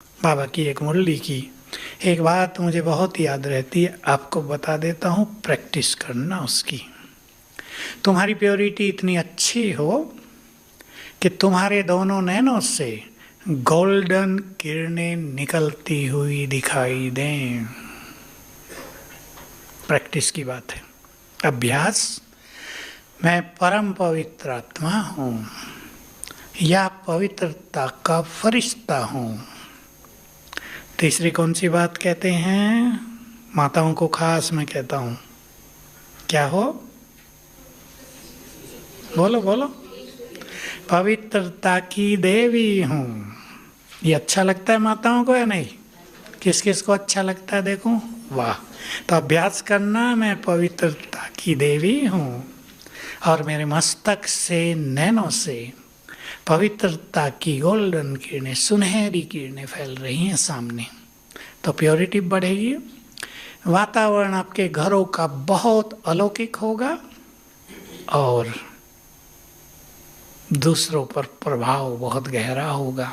बाबा की एक मुरली की एक बात मुझे बहुत याद रहती है, आपको बता देता हूँ, प्रैक्टिस करना उसकी। तुम्हारी प्योरिटी इतनी अच्छी हो कि तुम्हारे दोनों नैनों से गोल्डन किरणें निकलती हुई दिखाई दें। प्रैक्टिस की बात है, अभ्यास। मैं परम पवित्र आत्मा हूँ या पवित्रता का फरिश्ता हूँ। तीसरी कौन सी बात कहते हैं? माताओं को खास मैं कहता हूँ, क्या हो? बोलो बोलो। पवित्रता की देवी हूँ। ये अच्छा लगता है माताओं को या नहीं? किस किस को अच्छा लगता है देखूं? वाह। तो अभ्यास करना, मैं पवित्रता की देवी हूँ और मेरे मस्तक से नैनों से पवित्रता की गोल्डन किरणें, सुनहरी किरणें फैल रही हैं सामने। तो प्योरिटी बढ़ेगी, वातावरण आपके घरों का बहुत अलौकिक होगा और दूसरों पर प्रभाव बहुत गहरा होगा।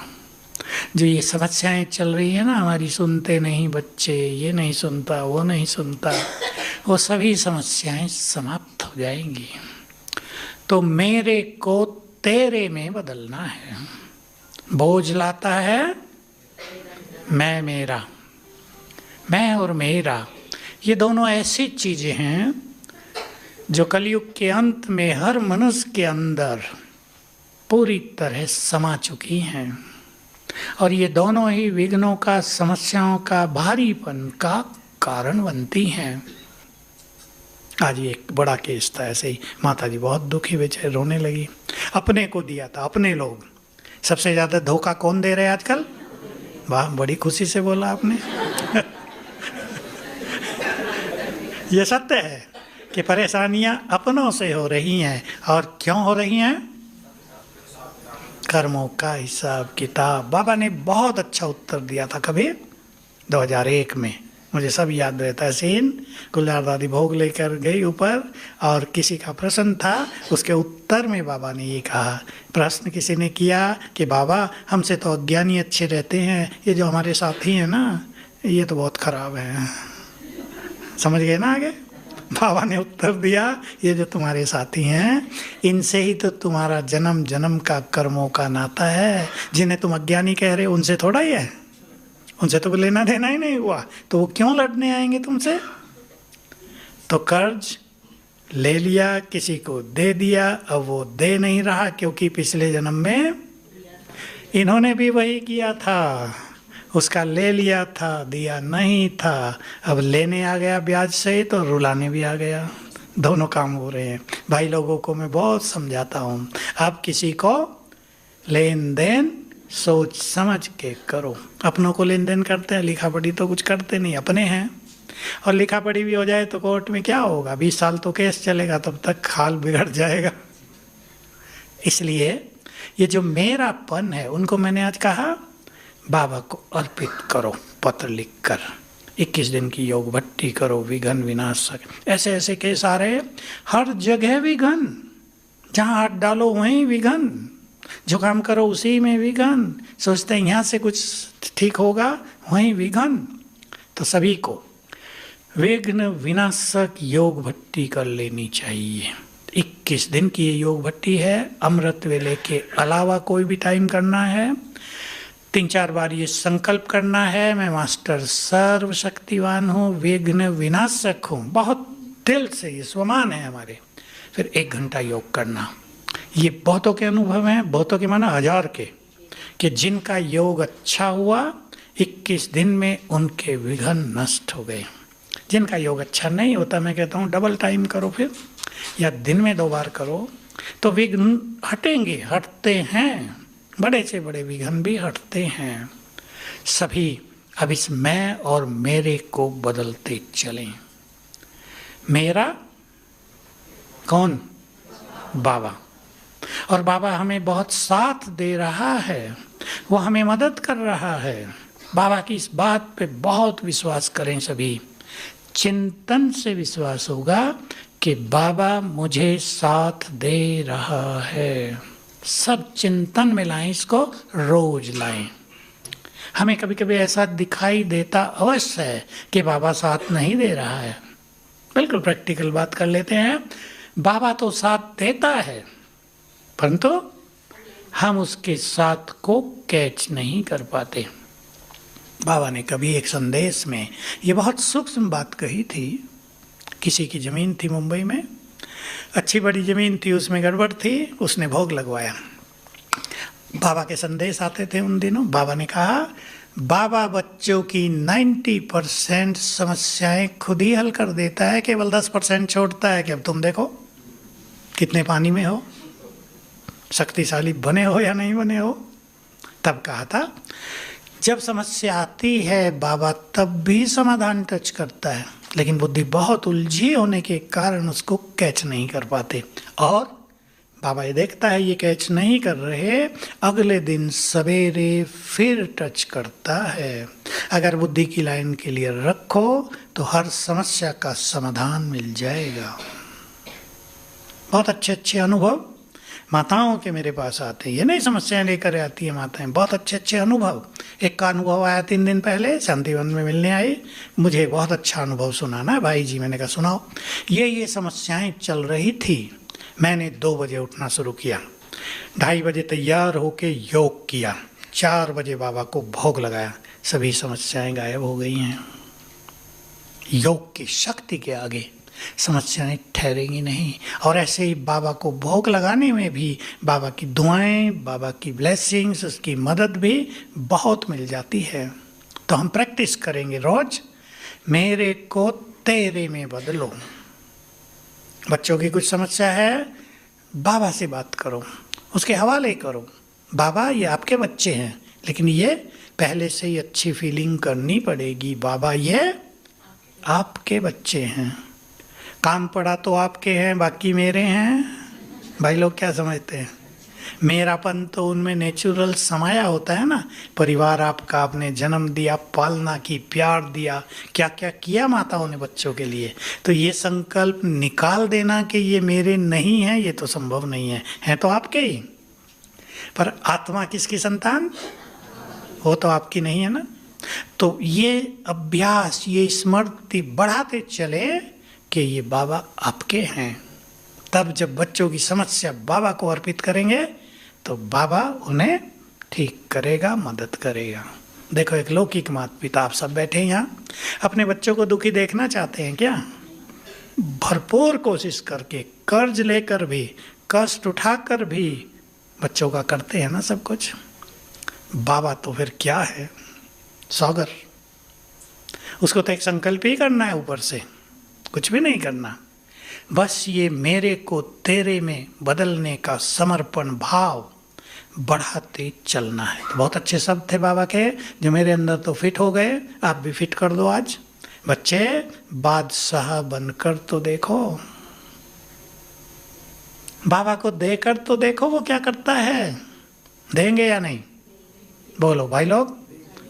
जो ये समस्याएं चल रही है ना हमारी, सुनते नहीं बच्चे, ये नहीं सुनता, वो नहीं सुनता, वो सभी समस्याएं समाप्त हो जाएंगी। तो मेरे को तेरे में बदलना है। बोझ लाता है मैं मेरा, मैं और मेरा, ये दोनों ऐसी चीजें हैं जो कलयुग के अंत में हर मनुष्य के अंदर पूरी तरह समा चुकी हैं और ये दोनों ही विघ्नों का, समस्याओं का, भारीपन का कारण बनती हैं। आज ये एक बड़ा केस था, ऐसे ही माता जी बहुत दुखी बेचारे, रोने लगी। अपने को दिया था, अपने लोग। सबसे ज्यादा धोखा कौन दे रहे हैं आजकल? वाह, बड़ी खुशी से बोला आपने। ये सत्य है कि परेशानियां अपनों से हो रही हैं। और क्यों हो रही हैं? कर्मों का हिसाब किताब। बाबा ने बहुत अच्छा उत्तर दिया था कभी 2001 में, मुझे सब याद रहता है सीन। गुलजार दादी भोग लेकर गई ऊपर और किसी का प्रश्न था, उसके उत्तर में बाबा ने ये कहा, प्रश्न किसी ने किया कि बाबा हमसे तो अज्ञानी अच्छे रहते हैं, ये जो हमारे साथी हैं ना ये तो बहुत खराब है। समझ गए ना आगे? बाबा ने उत्तर दिया, ये जो तुम्हारे साथी हैं इनसे ही तो तुम्हारा जन्म जन्म का कर्मों का नाता है। जिन्हें तुम अज्ञानी कह रहे हो उनसे थोड़ा ही है, उनसे तो लेना देना ही नहीं हुआ, तो वो क्यों लड़ने आएंगे तुमसे? तो कर्ज ले लिया, किसी को दे दिया, अब वो दे नहीं रहा क्योंकि पिछले जन्म में इन्होंने भी वही किया था, उसका ले लिया था, दिया नहीं था, अब लेने आ गया ब्याज से तो रुलाने भी आ गया। दोनों काम हो रहे हैं। भाई लोगों को मैं बहुत समझाता हूँ, आप किसी को लेन देन सोच समझ के करो। अपनों को लेन देन करते हैं, लिखा पढ़ी तो कुछ करते नहीं, अपने हैं। और लिखा पढ़ी भी हो जाए तो कोर्ट में क्या होगा, 20 साल तो केस चलेगा, तब तक हाल बिगड़ जाएगा। इसलिए ये जो मेरापन है, उनको मैंने आज कहा बाबा को अर्पित करो, पत्र लिखकर 21 दिन की योग भट्टी करो, विघन विनाशक। ऐसे ऐसे केस आ रहे, हर जगह विघन, जहाँ हाथ डालो वहीं विघन, जो काम करो उसी में विघन, सोचते हैं यहाँ से कुछ ठीक होगा, वहीं विघन। तो सभी को विघ्न विनाशक योग भट्टी कर लेनी चाहिए। 21 दिन की ये योग भट्टी है, अमृत वेले के अलावा कोई भी टाइम करना है। 3-4 बार ये संकल्प करना है, मैं मास्टर सर्वशक्तिवान हूँ, विघ्न विनाशक हूँ, बहुत दिल से, ये स्वमान है हमारे। फिर 1 घंटा योग करना। ये बहुतों के अनुभव हैं, बहुतों के माना 1000 के, कि जिनका योग अच्छा हुआ 21 दिन में उनके विघ्न नष्ट हो गए। जिनका योग अच्छा नहीं होता, मैं कहता हूँ डबल टाइम करो फिर, या दिन में 2 बार करो तो विघ्न हटेंगे, हटते हैं, बड़े से बड़े विघ्न भी हटते हैं। सभी अब इस मैं और मेरे को बदलते चलें। मेरा कौन? बाबा। और बाबा हमें बहुत साथ दे रहा है, वो हमें मदद कर रहा है। बाबा की इस बात पे बहुत विश्वास करें सभी। चिंतन से विश्वास होगा कि बाबा मुझे साथ दे रहा है। सब चिंतन में लाएं, इसको रोज लाएं। हमें कभी कभी ऐसा दिखाई देता अवश्य है कि बाबा साथ नहीं दे रहा है। बिल्कुल प्रैक्टिकल बात कर लेते हैं, बाबा तो साथ देता है, परंतु हम उसके साथ को कैच नहीं कर पाते। बाबा ने कभी एक संदेश में ये बहुत सूक्ष्म बात कही थी। किसी की ज़मीन थी मुंबई में, अच्छी बड़ी ज़मीन थी, उसमें गड़बड़ थी, उसने भोग लगवाया। बाबा के संदेश आते थे उन दिनों। बाबा ने कहा, बाबा बच्चों की 90% समस्याएं खुद ही हल कर देता है, केवल 10% छोड़ता है कि अब तुम देखो कितने पानी में हो, शक्तिशाली बने हो या नहीं बने हो। तब कहा था, जब समस्या आती है बाबा तब भी समाधान टच करता है, लेकिन बुद्धि बहुत उलझी होने के कारण उसको कैच नहीं कर पाते। और बाबा ये देखता है ये कैच नहीं कर रहे, अगले दिन सवेरे फिर टच करता है। अगर बुद्धि की लाइन क्लियर रखो तो हर समस्या का समाधान मिल जाएगा। बहुत अच्छे अच्छे अनुभव माताओं के मेरे पास आते हैं, ये नहीं समस्याएं लेकर आती है माताएं, बहुत अच्छे अच्छे अनुभव। एक का अनुभव आया 3 दिन पहले, शांतिवन में मिलने आई, मुझे बहुत अच्छा अनुभव सुनाना है भाई जी। मैंने कहा सुनाओ। ये समस्याएं चल रही थी, मैंने 2 बजे उठना शुरू किया, 2:30 बजे तैयार होके योग किया, 4 बजे बाबा को भोग लगाया, सभी समस्याएं गायब हो गई हैं। योग की शक्ति के आगे समस्याएं ठहरेंगी नहीं। और ऐसे ही बाबा को भोग लगाने में भी बाबा की दुआएं, बाबा की ब्लेसिंग्स, उसकी मदद भी बहुत मिल जाती है। तो हम प्रैक्टिस करेंगे रोज, मेरे को तेरे में बदलो। बच्चों की कुछ समस्या है, बाबा से बात करो, उसके हवाले करो। बाबा ये आपके बच्चे हैं, लेकिन ये पहले से ही अच्छी फीलिंग करनी पड़ेगी, बाबा ये आपके बच्चे हैं। काम पड़ा तो आपके हैं, बाकी मेरे हैं। भाई लोग क्या समझते हैं? मेरापन तो उनमें नेचुरल समाया होता है ना। परिवार आपका, आपने जन्म दिया, पालना की, प्यार दिया, क्या क्या किया माताओं ने बच्चों के लिए। तो ये संकल्प निकाल देना कि ये मेरे नहीं है, ये तो संभव नहीं है, हैं तो आपके ही। पर आत्मा किसकी संतान? वो तो आपकी नहीं है ना। तो ये अभ्यास, ये स्मृति बढ़ाते चले कि ये बाबा आपके हैं। तब जब बच्चों की समस्या बाबा को अर्पित करेंगे तो बाबा उन्हें ठीक करेगा, मदद करेगा। देखो, एक लौकिक माता पिता, आप सब बैठे हैं यहाँ, अपने बच्चों को दुखी देखना चाहते हैं क्या? भरपूर कोशिश करके, कर्ज लेकर भी, कष्ट उठाकर भी बच्चों का करते हैं ना सब कुछ। बाबा तो फिर क्या है? सौगर। उसको तो एक संकल्प ही करना है, ऊपर से कुछ भी नहीं करना। बस ये मेरे को तेरे में बदलने का समर्पण भाव बढ़ाते चलना है। तो बहुत अच्छे शब्द थे बाबा के, जो मेरे अंदर तो फिट हो गए। आप भी फिट कर दो आज। बच्चे, बादशाह बनकर तो देखो, बाबा को देकर तो देखो वो क्या करता है। देंगे या नहीं? बोलो भाई लोग।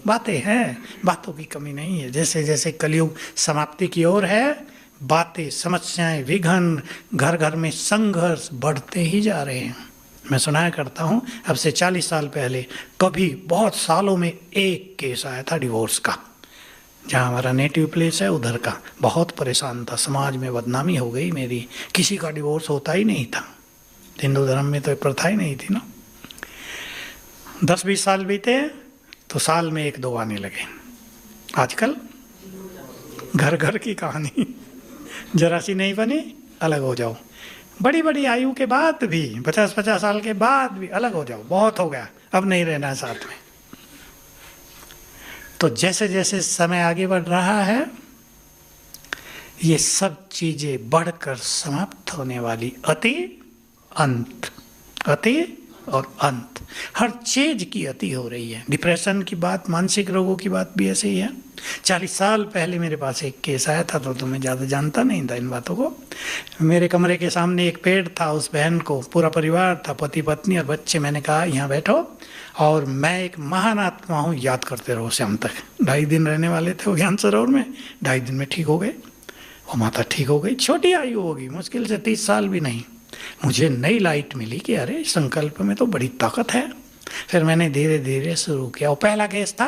बातें हैं, बातों की कमी नहीं है। जैसे जैसे कलयुग समाप्ति की ओर है, बातें, समस्याएं, विघ्न, घर घर में संघर्ष बढ़ते ही जा रहे हैं। मैं सुनाया करता हूँ, अब से 40 साल पहले कभी बहुत सालों में एक केस आया था डिवोर्स का, जहाँ हमारा नेटिव प्लेस है उधर का। बहुत परेशान था, समाज में बदनामी हो गई मेरी, किसी का डिवोर्स होता ही नहीं था। हिंदू धर्म में तो प्रथा ही नहीं थी ना। 10-20 साल बीते तो साल में 1-2 आने लगे। आजकल घर घर की कहानी, जरा सी नहीं बनी अलग हो जाओ। बड़ी बड़ी आयु के बाद भी, 50-50 साल के बाद भी अलग हो जाओ, बहुत हो गया, अब नहीं रहना साथ में। तो जैसे जैसे समय आगे बढ़ रहा है, ये सब चीजें बढ़कर समाप्त होने वाली। अति अंत, अति और अंत, हर चीज की अति हो रही है। डिप्रेशन की बात, मानसिक रोगों की बात भी ऐसे ही है। 40 साल पहले मेरे पास एक केस आया था, तो मैं ज़्यादा जानता नहीं था इन बातों को। मेरे कमरे के सामने एक पेड़ था, उस बहन को, पूरा परिवार था, पति पत्नी और बच्चे। मैंने कहा यहाँ बैठो और मैं एक महान आत्मा हूँ, याद करते रहो शाम तक। 2.5 दिन रहने वाले थे वो ज्ञान सरोवर में, 2.5 दिन में ठीक हो गए। वो माता ठीक हो गई। छोटी आयु होगी, मुश्किल से 30 साल भी नहीं। मुझे नई लाइट मिली कि अरे संकल्प में तो बड़ी ताकत है। फिर मैंने धीरे धीरे शुरू किया। वो पहला केस था,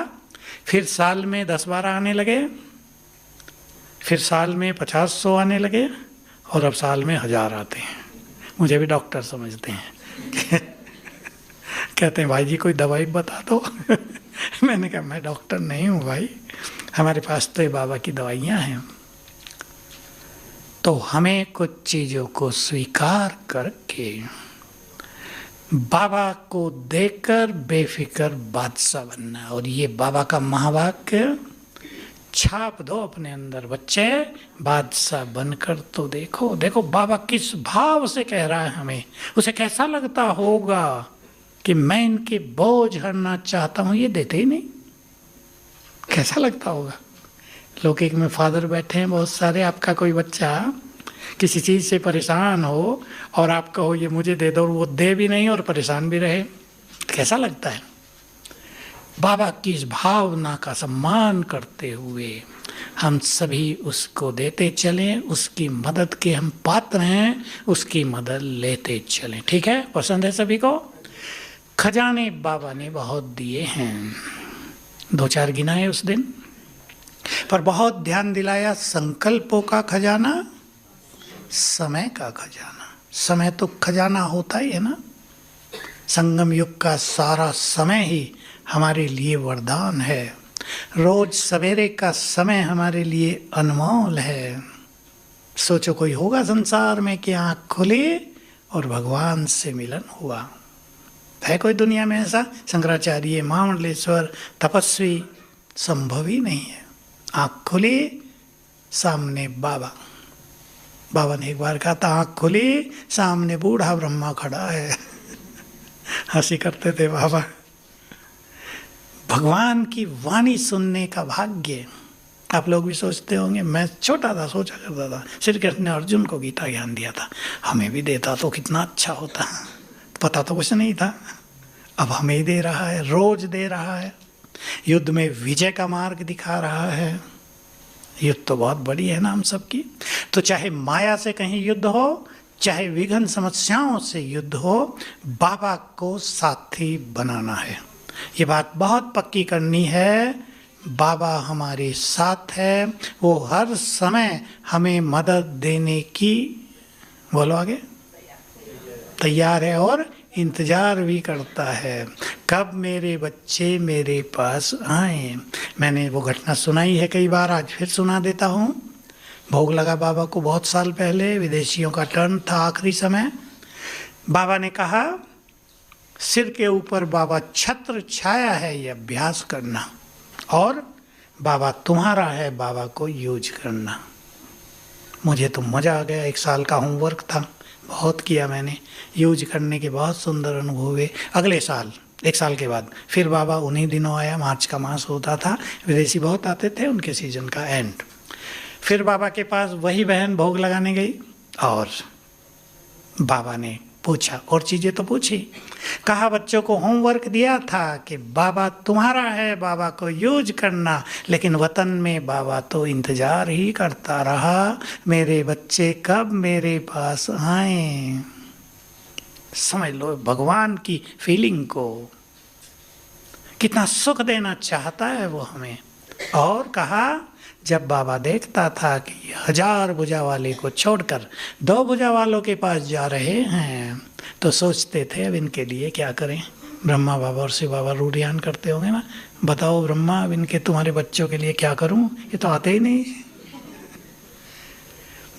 फिर साल में 10-12 आने लगे, फिर साल में 50-100 आने लगे, और अब साल में 1000 आते हैं। मुझे भी डॉक्टर समझते हैं कहते हैं भाई जी कोई दवाई बता दो मैंने कहा मैं डॉक्टर नहीं हूँ भाई, हमारे पास तो ये बाबा की दवाइयाँ हैं। तो हमें कुछ चीज़ों को स्वीकार करके बाबा को देखकर बेफिक्र बादशाह बनना है। और ये बाबा का महावाक्य छाप दो अपने अंदर, बच्चे बादशाह बनकर तो देखो। देखो बाबा किस भाव से कह रहा है हमें, उसे कैसा लगता होगा कि मैं इनके बोझ हरना चाहता हूँ, ये देते ही नहीं, कैसा लगता होगा। लौकिक में फादर बैठे हैं बहुत सारे, आपका कोई बच्चा किसी चीज़ से परेशान हो और आप कहो ये मुझे दे दो, और वो दे भी नहीं और परेशान भी रहे, कैसा लगता है। बाबा की इस भावना का सम्मान करते हुए हम सभी उसको देते चलें, उसकी मदद के हम पात्र हैं, उसकी मदद लेते चलें। ठीक है, पसंद है सभी को। खजाने बाबा ने बहुत दिए हैं, 2-4 गिनाए उस दिन, पर बहुत ध्यान दिलाया संकल्पों का खजाना, समय का खजाना। समय तो खजाना होता ही है ना, संगम युग का सारा समय ही हमारे लिए वरदान है। रोज सवेरे का समय हमारे लिए अनमोल है। सोचो कोई होगा संसार में कि आँख खुली और भगवान से मिलन हुआ, है कोई दुनिया में ऐसा? शंकराचार्य, महामंडलेश्वर, तपस्वी, संभव ही नहीं है। आँख खुली, सामने बाबा। बाबा ने एक बार कहा था आँख खुली, सामने बूढ़ा ब्रह्मा खड़ा है हंसी करते थे बाबा। भगवान की वाणी सुनने का भाग्य आप लोग भी सोचते होंगे। मैं छोटा था, सोचा करता था श्री कृष्ण ने अर्जुन को गीता ज्ञान दिया था, हमें भी देता तो कितना अच्छा होता। पता तो कुछ नहीं था, अब हमें ही दे रहा है, रोज दे रहा है, युद्ध में विजय का मार्ग दिखा रहा है। युद्ध तो बहुत बड़ी है ना हम सबकी। तो चाहे माया से कहीं युद्ध हो, चाहे विघ्न समस्याओं से युद्ध हो, बाबा को साथी बनाना है। ये बात बहुत पक्की करनी है, बाबा हमारे साथ है, वो हर समय हमें मदद देने की, बोलो आगे, तैयार है और इंतज़ार भी करता है, कब मेरे बच्चे मेरे पास आए। मैंने वो घटना सुनाई है कई बार, आज फिर सुना देता हूँ। भोग लगा बाबा को बहुत साल पहले, विदेशियों का टर्न था, आखिरी समय। बाबा ने कहा सिर के ऊपर बाबा छत्र छाया है, ये अभ्यास करना, और बाबा तुम्हारा है, बाबा को यूज करना। मुझे तो मज़ा आ गया, 1 साल का होमवर्क था, बहुत किया मैंने, यूज करने के बहुत सुंदर अनुभव हुए। अगले साल 1 साल के बाद फिर बाबा उन्हीं दिनों आया, मार्च का मास होता था, विदेशी बहुत आते थे, उनके सीजन का एंड। फिर बाबा के पास वही बहन भोग लगाने गई और बाबा ने पूछा, और चीज़ें तो पूछी, कहा बच्चों को होमवर्क दिया था कि बाबा तुम्हारा है, बाबा को यूज करना, लेकिन वतन में बाबा तो इंतज़ार ही करता रहा, मेरे बच्चे कब मेरे पास आए। समझ लो भगवान की फीलिंग को, कितना सुख देना चाहता है वो हमें। और कहा जब बाबा देखता था कि 1000 भुजा वाले को छोड़कर 2 भुजा वालों के पास जा रहे हैं, तो सोचते थे अब इनके लिए क्या करें। ब्रह्मा बाबा और शिव बाबा रूढ़ियान करते होंगे ना, बताओ ब्रह्मा अब इनके तुम्हारे बच्चों के लिए क्या करूं, ये तो आते ही नहीं।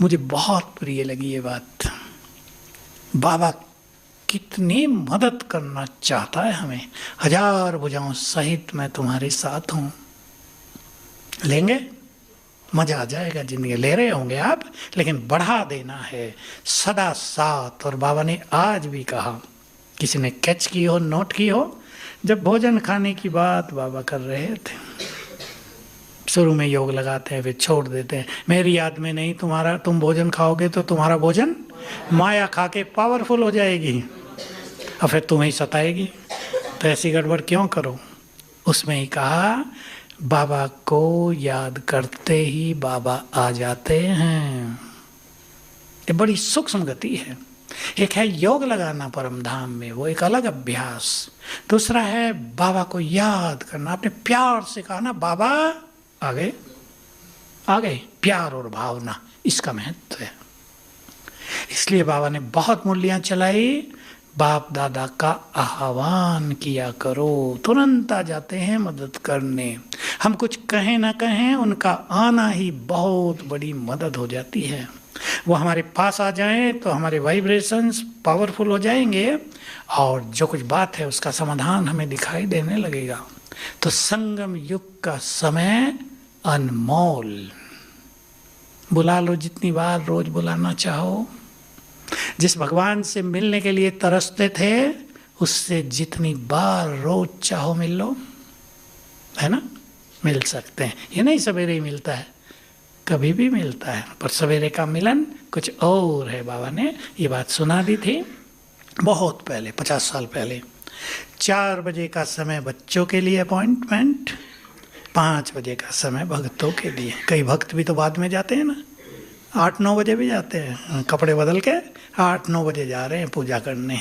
मुझे बहुत प्रिय लगी ये बात, बाबा कितनी मदद करना चाहता है हमें। 1000 भुजाओं सहित मैं तुम्हारे साथ हूँ। लेंगे, मजा आ जाएगा जिंदगी। ले रहे होंगे आप, लेकिन बढ़ा देना है, सदा साथ। और बाबा ने आज भी कहा, किसी ने कैच की हो, नोट की हो, जब भोजन खाने की बात बाबा कर रहे थे, शुरू में योग लगाते हैं फिर छोड़ देते हैं, मेरी याद में नहीं, तुम्हारा, तुम भोजन खाओगे तो तुम्हारा भोजन माया खा के पावरफुल हो जाएगी और फिर तुम्हें ही सताएगी, तो ऐसी गड़बड़ क्यों करो। उसमें ही कहा बाबा को याद करते ही बाबा आ जाते हैं। ये बड़ी सूक्ष्म गति है। एक है योग लगाना परम धाम में, वो एक अलग अभ्यास। दूसरा है बाबा को याद करना, अपने प्यार से कहा ना बाबा आ गए, आ गए, प्यार और भावना, इसका महत्व है। इसलिए बाबा ने बहुत मूल्यां चलाई, बाप दादा का आह्वान किया करो, तुरंत आ जाते हैं मदद करने। हम कुछ कहें ना कहें, उनका आना ही बहुत बड़ी मदद हो जाती है। वो हमारे पास आ जाएं तो हमारे वाइब्रेशंस पावरफुल हो जाएंगे और जो कुछ बात है उसका समाधान हमें दिखाई देने लगेगा। तो संगम युग का समय अनमोल, बुला लो जितनी बार रोज बुलाना चाहो। जिस भगवान से मिलने के लिए तरसते थे उससे जितनी बार रोज चाहो मिल लो, है ना, मिल सकते हैं। ये नहीं सवेरे ही मिलता है, कभी भी मिलता है, पर सवेरे का मिलन कुछ और है। बाबा ने ये बात सुना दी थी बहुत पहले, 50 साल पहले। 4 बजे का समय बच्चों के लिए अपॉइंटमेंट, 5 बजे का समय भक्तों के लिए। कई भक्त भी तो बाद में जाते हैं ना, 8-9 बजे भी जाते हैं, कपड़े बदल के 8-9 बजे जा रहे हैं पूजा करने।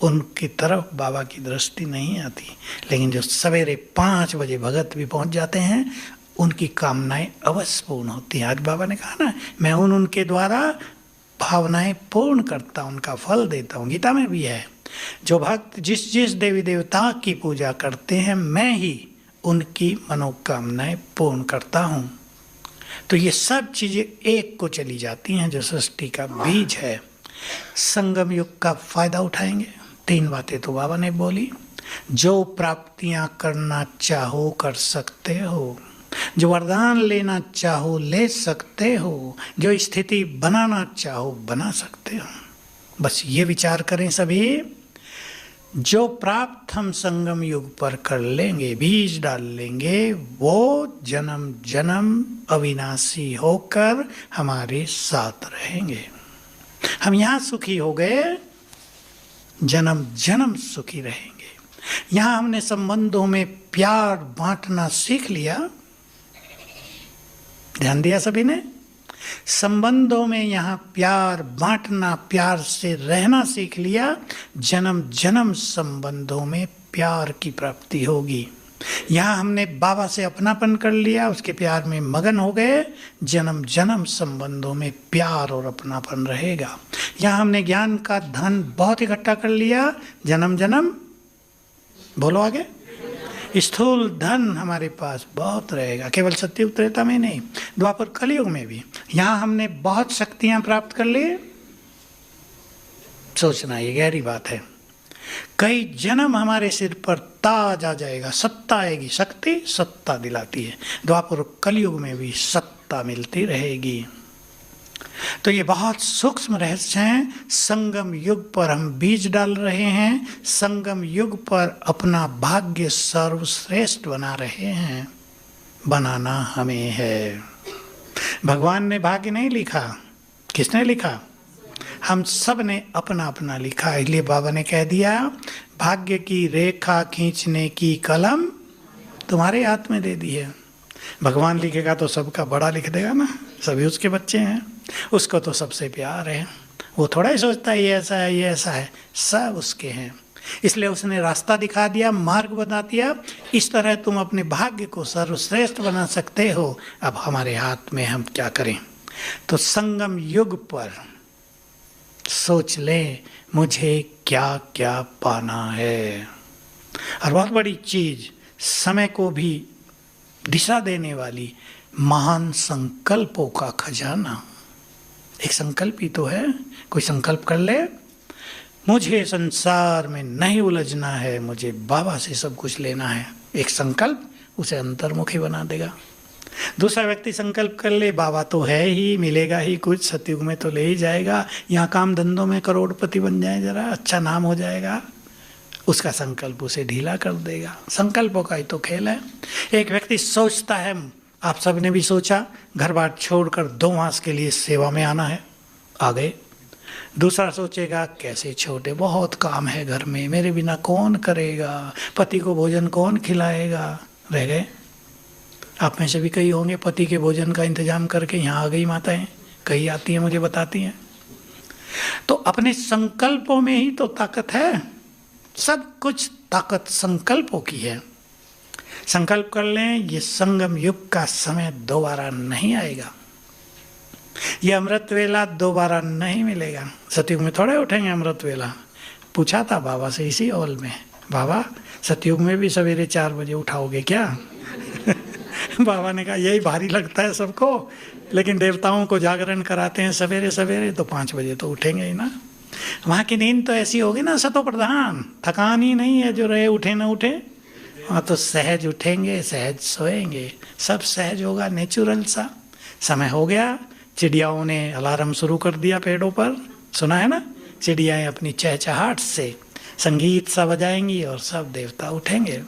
उनकी तरफ बाबा की दृष्टि नहीं आती, लेकिन जो सवेरे 5 बजे भगत भी पहुंच जाते हैं उनकी कामनाएं अवश्य पूर्ण होती हैं। आज बाबा ने कहा ना, मैं उनके द्वारा भावनाएं पूर्ण करता हूं, उनका फल देता हूं। गीता में भी है, जो भक्त जिस जिस देवी देवता की पूजा करते हैं मैं ही उनकी मनोकामनाएं पूर्ण करता हूं। तो ये सब चीजें एक को चली जाती हैं, जो सृष्टि का बीज है। संगम युग का फायदा उठाएंगे। 3 बातें तो बाबा ने बोली। जो प्राप्तियां करना चाहो कर सकते हो, जो वरदान लेना चाहो ले सकते हो, जो स्थिति बनाना चाहो बना सकते हो। बस ये विचार करें सभी, जो प्राप्त हम संगम युग पर कर लेंगे, बीज डाल लेंगे, वो जन्म जन्म अविनाशी होकर हमारे साथ रहेंगे। हम यहाँ सुखी हो गए, जन्म जन्म सुखी रहेंगे। यहाँ हमने संबंधों में प्यार बांटना सीख लिया, ध्यान दिया सभी ने, संबंधों में यहाँ प्यार बांटना, प्यार से रहना सीख लिया, जन्म जन्म संबंधों में प्यार की प्राप्ति होगी। यहाँ हमने बाबा से अपनापन कर लिया, उसके प्यार में मगन हो गए, जन्म जन्म संबंधों में प्यार और अपनापन रहेगा। यहाँ हमने ज्ञान का धन बहुत इकट्ठा कर लिया, जन्म जन्म, बोलो आगे, स्थूल धन हमारे पास बहुत रहेगा, केवल सत्युग त्रेता में नहीं, द्वापर कलयुग में भी। यहाँ हमने बहुत शक्तियां प्राप्त कर ली। सोचना ये गहरी बात है। कई जन्म हमारे सिर पर ताज आ जाएगा, सत्ता आएगी, शक्ति सत्ता दिलाती है। द्वापर कलयुग में भी सत्ता मिलती रहेगी। तो ये बहुत सूक्ष्म रहस्य हैं। संगम युग पर हम बीज डाल रहे हैं, संगम युग पर अपना भाग्य सर्वश्रेष्ठ बना रहे हैं। बनाना हमें है। भगवान ने भाग्य नहीं लिखा, किसने लिखा? हम सब ने अपना अपना लिखा। इसलिए बाबा ने कह दिया, भाग्य की रेखा खींचने की कलम तुम्हारे हाथ में दे दी है। भगवान लिखेगा तो सबका बड़ा लिख देगा ना, सभी उसके बच्चे हैं, उसको तो सबसे प्यार है। वो थोड़ा ही सोचता है ये ऐसा है ये ऐसा है, सब उसके हैं। इसलिए उसने रास्ता दिखा दिया, मार्ग बता दिया, इस तरह तुम अपने भाग्य को सर्वश्रेष्ठ बना सकते हो। अब हमारे हाथ में हम क्या करें। तो संगम युग पर सोच ले मुझे क्या क्या पाना है। और बहुत बड़ी चीज, समय को भी दिशा देने वाली महान संकल्पों का खजाना। एक संकल्प ही तो है, कोई संकल्प कर ले, मुझे संसार में नहीं उलझना है, मुझे बाबा से सब कुछ लेना है। एक संकल्प उसे अंतर्मुखी बना देगा। दूसरा व्यक्ति संकल्प कर ले, बाबा तो है ही, मिलेगा ही कुछ, सतयुग में तो ले ही जाएगा, यहाँ काम धंधों में करोड़पति बन जाए, जरा अच्छा नाम हो जाएगा, उसका संकल्प उसे ढीला कर देगा। संकल्पों का ही तो खेल है। एक व्यक्ति सोचता है, आप सब ने भी सोचा, घर बार छोड़कर 2 मास के लिए सेवा में आना है, आ गए। दूसरा सोचेगा कैसे छोटे, बहुत काम है घर में, मेरे बिना कौन करेगा, पति को भोजन कौन खिलाएगा, रह गए। आप में से भी कई होंगे पति के भोजन का इंतजाम करके यहाँ आ गई माताएं, कई आती हैं मुझे बताती हैं। तो अपने संकल्पों में ही तो ताकत है। सब कुछ ताकत संकल्पों की है। संकल्प कर लें, ये संगम युग का समय दोबारा नहीं आएगा, ये अमृत वेला दोबारा नहीं मिलेगा। सतयुग में थोड़े उठेंगे अमृत वेला। पूछा था बाबा से इसी हॉल में, बाबा सतयुग में भी सवेरे 4 बजे उठाओगे क्या? बाबा ने कहा यही भारी लगता है सबको, लेकिन देवताओं को जागरण कराते हैं सवेरे सवेरे, तो 5 बजे तो उठेंगे ही ना। वहाँ की नींद तो ऐसी होगी ना सतो प्रधान, थकान ही नहीं है, जो रहे उठे ना उठे। वहाँ तो सहज उठेंगे, सहज सोएंगे, सब सहज होगा, नेचुरल सा। समय हो गया, चिड़ियाओं ने अलार्म शुरू कर दिया पेड़ों पर, सुना है ना? चिड़ियाएँ अपनी चहचहाट से संगीत सा बजाएंगी और सब देवता उठेंगे।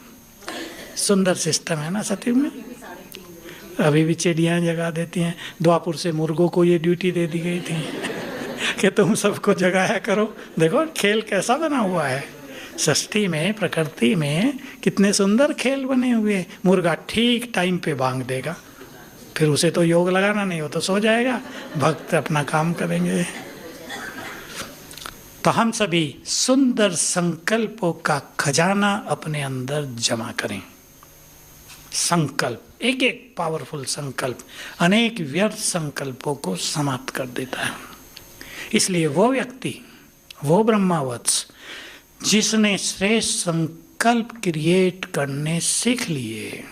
सुंदर सिस्टम है ना सतयुग में। अभी भी चिड़ियाँ जगा देती हैं। द्वापुर से मुर्गों को ये ड्यूटी दे दी गई थी कि तुम सबको जगाया करो। देखो खेल कैसा बना हुआ है। सृष्टि में, प्रकृति में कितने सुंदर खेल बने हुए। मुर्गा ठीक टाइम पे बांग देगा, फिर उसे तो योग लगाना नहीं, हो तो सो जाएगा, भक्त अपना काम करेंगे। तो हम सभी सुंदर संकल्पों का खजाना अपने अंदर जमा करें। संकल्प, एक एक पावरफुल संकल्प अनेक व्यर्थ संकल्पों को समाप्त कर देता है। इसलिए वो व्यक्ति, वो ब्रह्मावत्स जिसने श्रेष्ठ संकल्प क्रिएट करने सीख लिए,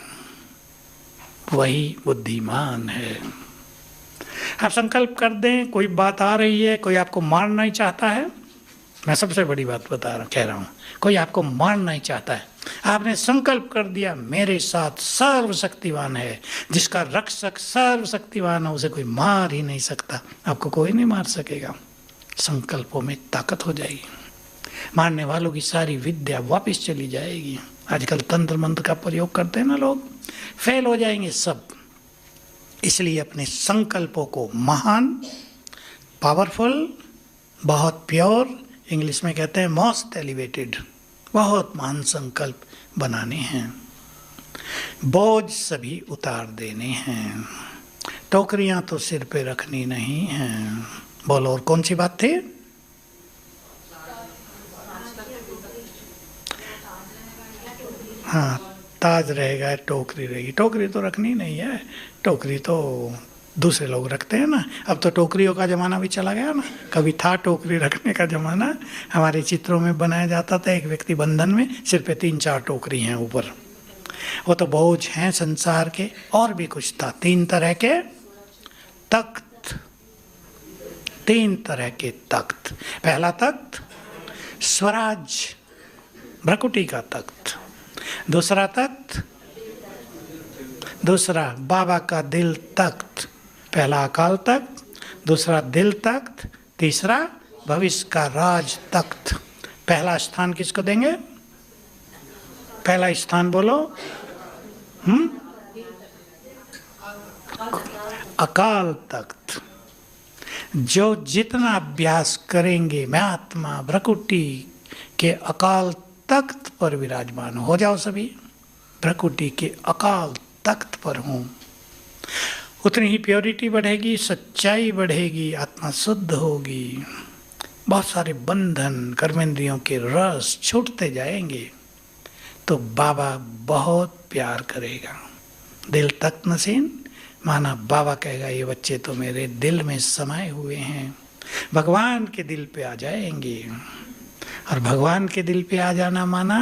वही बुद्धिमान है। आप संकल्प कर दें, कोई बात आ रही है, कोई आपको मारना ही चाहता है, मैं सबसे बड़ी बात कह रहा हूँ, कोई आपको मारना ही चाहता है, आपने संकल्प कर दिया मेरे साथ सर्वशक्तिवान है, जिसका रक्षक सर्वशक्तिवान है, उसे कोई मार ही नहीं सकता, आपको कोई नहीं मार सकेगा। संकल्पों में ताकत हो जाएगी, मारने वालों की सारी विद्या वापस चली जाएगी। आजकल तंत्र मंत्र का प्रयोग करते हैं ना लोग, फेल हो जाएंगे सब। इसलिए अपने संकल्पों को महान, पावरफुल, बहुत प्योर, इंग्लिश में कहते हैं मोस्ट एलिवेटेड, बहुत महान संकल्प बनाने हैं। बोझ सभी उतार देने हैं, टोकरियां तो सिर पे रखनी नहीं हैं। बोलो और कौन सी बात थी? हाँ, ताज रहेगा, टोकरी रहेगी। टोकरी तो रखनी नहीं है, टोकरी तो दूसरे लोग रखते हैं ना। अब तो टोकरियों का ज़माना भी चला गया ना, कभी था टोकरी रखने का ज़माना। हमारे चित्रों में बनाया जाता था, एक व्यक्ति बंधन में, सिर पे 3-4 टोकरी हैं ऊपर। वो तो बोझ हैं संसार के। और भी कुछ था, 3 तरह के तख्त, 3 तरह के तख्त। पहला तख्त स्वराज, भ्रकुटी का तख्त। दूसरा तख्त, दूसरा बाबा का दिल तख्त। पहला अकाल तख्त, दूसरा दिल तख्त, तीसरा भविष्य का राज तख्त। पहला स्थान किसको देंगे? पहला स्थान बोलो। अकाल तख्त। जो जितना अभ्यास करेंगे, मैं आत्मा भ्रकुटी के अकाल तख्त पर विराजमान हो जाओ सभी, भ्रकुटी के अकाल तख्त पर हूँ, उतनी ही प्योरिटी बढ़ेगी, सच्चाई बढ़ेगी, आत्मा शुद्ध होगी, बहुत सारे बंधन कर्मेंद्रियों के रस छूटते जाएंगे, तो बाबा बहुत प्यार करेगा। दिल तख्त नसीन माना बाबा कहेगा ये बच्चे तो मेरे दिल में समाये हुए हैं, भगवान के दिल पे आ जाएंगे। और भगवान के दिल पे आ जाना माना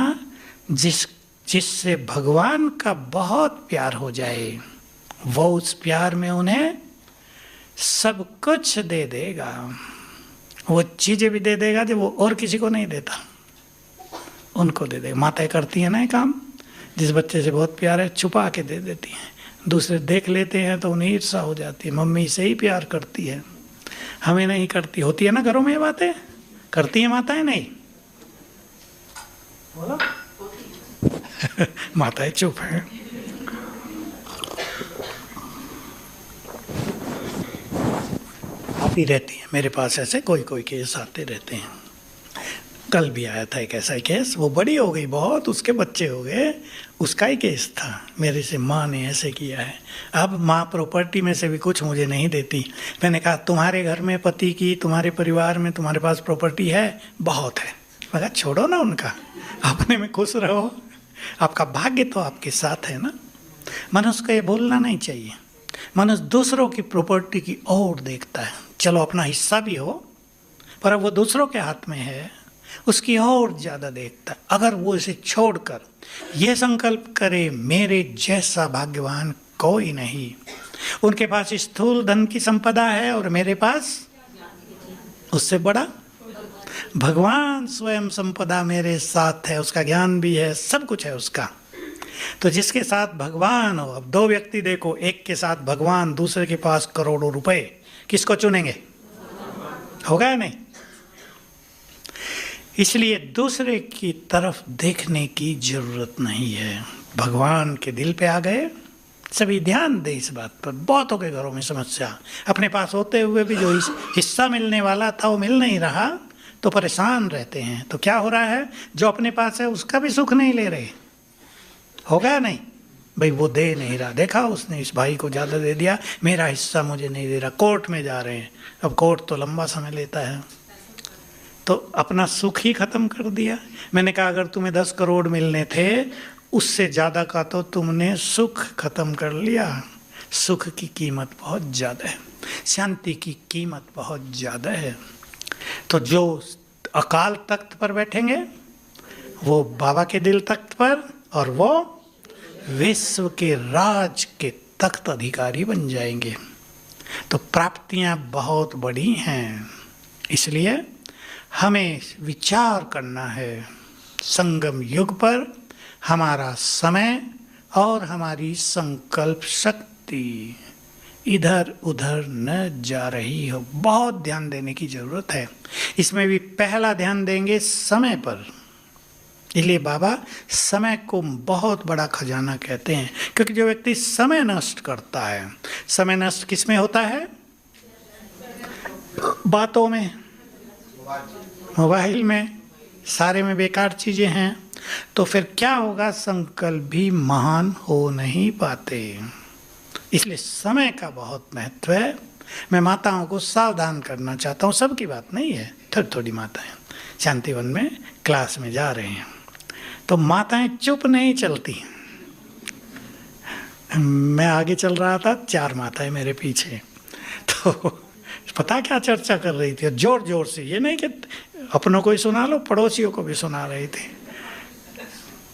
जिससे भगवान का बहुत प्यार हो जाए, वो उस प्यार में उन्हें सब कुछ दे देगा। वो चीज़ें भी दे देगा जो वो और किसी को नहीं देता, उनको दे देगा। माताएं करती हैं ना ये काम, जिस बच्चे से बहुत प्यार है छुपा के दे देती हैं, दूसरे देख लेते हैं तो उन्हें ईर्ष्या हो जाती है, मम्मी से ही प्यार करती है, हमें नहीं करती। होती है ना घरों में ये बातें, करती हैं माताएं? नहीं बोला माताएं चुप हैं। आती रहती हैं मेरे पास, ऐसे कोई कोई केस आते रहते हैं। कल भी आया था एक ऐसा केस, वो बड़ी हो गई बहुत, उसके बच्चे हो गए, उसका ही केस था, मेरे से माँ ने ऐसे किया है। अब माँ प्रॉपर्टी में से भी कुछ मुझे नहीं देती। मैंने कहा तुम्हारे घर में पति की, तुम्हारे परिवार में तुम्हारे पास प्रॉपर्टी है, बहुत है। मैं कहा छोड़ो ना उनका, अपने में खुश रहो, आपका भाग्य तो आपके साथ है ना। मनुष्य को ये भूलना नहीं चाहिए। मनुष्य दूसरों की प्रॉपर्टी की ओर देखता है, चलो अपना हिस्सा भी हो, पर अब वो दूसरों के हाथ में है, उसकी और ज़्यादा देखता है। अगर वो इसे छोड़कर यह संकल्प करे मेरे जैसा भाग्यवान कोई नहीं, उनके पास स्थूल धन की संपदा है और मेरे पास उससे बड़ा भगवान स्वयं संपदा मेरे साथ है, उसका ज्ञान भी है, सब कुछ है उसका। तो जिसके साथ भगवान हो, अब दो व्यक्ति देखो, एक के साथ भगवान, दूसरे के पास करोड़ों रुपए, किसको चुनेंगे? होगा या नहीं? इसलिए दूसरे की तरफ देखने की जरूरत नहीं है, भगवान के दिल पे आ गए। सभी ध्यान दे इस बात पर। बहुतों के घरों में समस्या, अपने पास होते हुए भी जो हिस्सा मिलने वाला था वो मिल नहीं रहा, तो परेशान रहते हैं। तो क्या हो रहा है, जो अपने पास है उसका भी सुख नहीं ले रहे। होगा या नहीं? भाई वो दे नहीं रहा, देखा उसने इस भाई को ज़्यादा दे दिया, मेरा हिस्सा मुझे नहीं दे रहा, कोर्ट में जा रहे हैं। अब कोर्ट तो लंबा समय लेता है, तो अपना सुख ही खत्म कर दिया। मैंने कहा अगर तुम्हें 10 करोड़ मिलने थे, उससे ज़्यादा का तो तुमने सुख खत्म कर लिया। सुख की कीमत बहुत ज़्यादा है, शांति की कीमत बहुत ज़्यादा है। तो जो अकाल तख्त पर बैठेंगे वो बाबा के दिल तख्त पर, और वो विश्व के राज के तख्त अधिकारी बन जाएंगे। तो प्राप्तियां बहुत बड़ी हैं, इसलिए हमें विचार करना है। संगम युग पर हमारा समय और हमारी संकल्प शक्ति इधर उधर न जा रही हो, बहुत ध्यान देने की जरूरत है। इसमें भी पहला ध्यान देंगे समय पर। इसलिए बाबा समय को बहुत बड़ा खजाना कहते हैं, क्योंकि जो व्यक्ति समय नष्ट करता है, समय नष्ट किस में होता है? बातों में, मोबाइल में, सारे में बेकार चीजें हैं। तो फिर क्या होगा, संकल्प भी महान हो नहीं पाते। इसलिए समय का बहुत महत्व है। मैं माताओं को सावधान करना चाहता हूँ, सबकी बात नहीं है, थोड़ी थोड़ी माताएं शांतिवन में क्लास में जा रहे हैं, तो माताएं चुप नहीं चलती। मैं आगे चल रहा था, 4 माताएं मेरे पीछे, तो पता क्या चर्चा कर रही थी, जोर जोर से। ये नहीं कि अपनों को ही सुना लो, पड़ोसियों को भी सुना रही थी।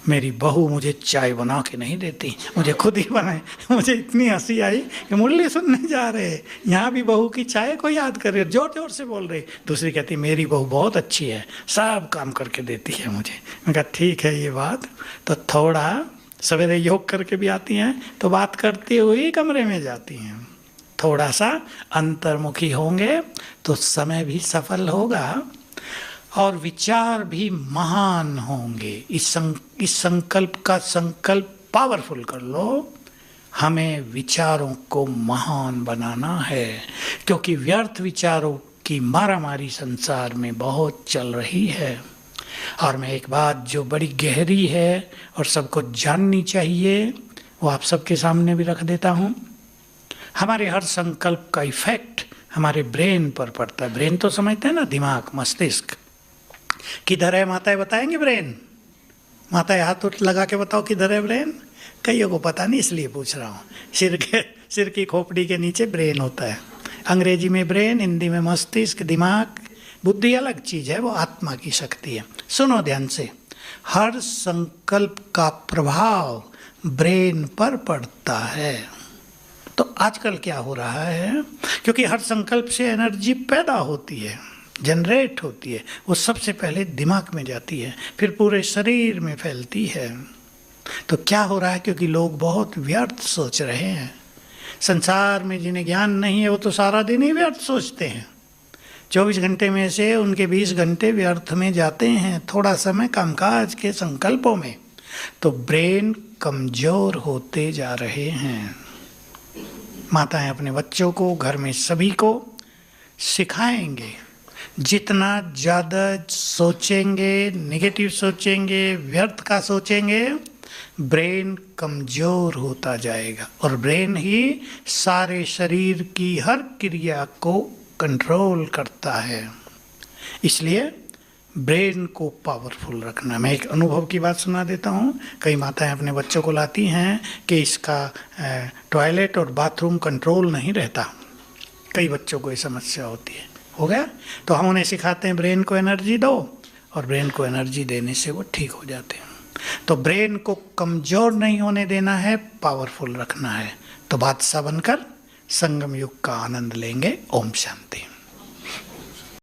मेरी बहू मुझे चाय बना के नहीं देती, मुझे खुद ही बनाए। मुझे इतनी हंसी आई कि मुरली सुनने जा रहे, यहाँ भी बहू की चाय को याद कर रहे, जोर जोर से बोल रही। दूसरी कहती मेरी बहू बहुत अच्छी है, सब काम करके देती है मुझे। मैं कहा ठीक है ये बात, तो थोड़ा सवेरे योग करके भी आती हैं, तो बात करती हुई कमरे में जाती हैं। थोड़ा सा अंतर्मुखी होंगे तो समय भी सफल होगा और विचार भी महान होंगे। इस संकल्प का संकल्प पावरफुल कर लो, हमें विचारों को महान बनाना है, क्योंकि व्यर्थ विचारों की मारामारी संसार में बहुत चल रही है। और मैं एक बात जो बड़ी गहरी है और सबको जाननी चाहिए, वो आप सबके सामने भी रख देता हूँ। हमारे हर संकल्प का इफेक्ट हमारे ब्रेन पर पड़ता है। ब्रेन तो समझते हैं ना, दिमाग, मस्तिष्क। किधर है माताएं बताएंगे ब्रेन? माताएं हाथ उठ लगा के बताओ किधर है ब्रेन। कईयों को पता नहीं, इसलिए पूछ रहा हूँ। सिर की खोपड़ी के नीचे ब्रेन होता है। अंग्रेजी में ब्रेन, हिंदी में मस्तिष्क, दिमाग। बुद्धि अलग चीज है, वो आत्मा की शक्ति है। सुनो ध्यान से, हर संकल्प का प्रभाव ब्रेन पर पड़ता है। तो आजकल क्या हो रहा है, क्योंकि हर संकल्प से एनर्जी पैदा होती है, जनरेट होती है, वो सबसे पहले दिमाग में जाती है, फिर पूरे शरीर में फैलती है। तो क्या हो रहा है, क्योंकि लोग बहुत व्यर्थ सोच रहे हैं। संसार में जिन्हें ज्ञान नहीं है वो तो सारा दिन ही व्यर्थ सोचते हैं। 24 घंटे में से उनके 20 घंटे व्यर्थ में जाते हैं, थोड़ा समय कामकाज के संकल्पों में। तो ब्रेन कमजोर होते जा रहे हैं। माताएं अपने बच्चों को, घर में सभी को सिखाएंगे जितना ज़्यादा सोचेंगे, नेगेटिव सोचेंगे, व्यर्थ का सोचेंगे, ब्रेन कमज़ोर होता जाएगा और ब्रेन ही सारे शरीर की हर क्रिया को कंट्रोल करता है। इसलिए ब्रेन को पावरफुल रखना। मैं एक अनुभव की बात सुना देता हूँ। कई माताएं अपने बच्चों को लाती हैं कि इसका टॉयलेट और बाथरूम कंट्रोल नहीं रहता। कई बच्चों को ये समस्या होती है। हो गया तो हम उन्हें सिखाते हैं ब्रेन को एनर्जी दो, और ब्रेन को एनर्जी देने से वो ठीक हो जाते हैं। तो ब्रेन को कमज़ोर नहीं होने देना है, पावरफुल रखना है। तो बादशाह बनकर संगम युग का आनंद लेंगे। ओम शांति।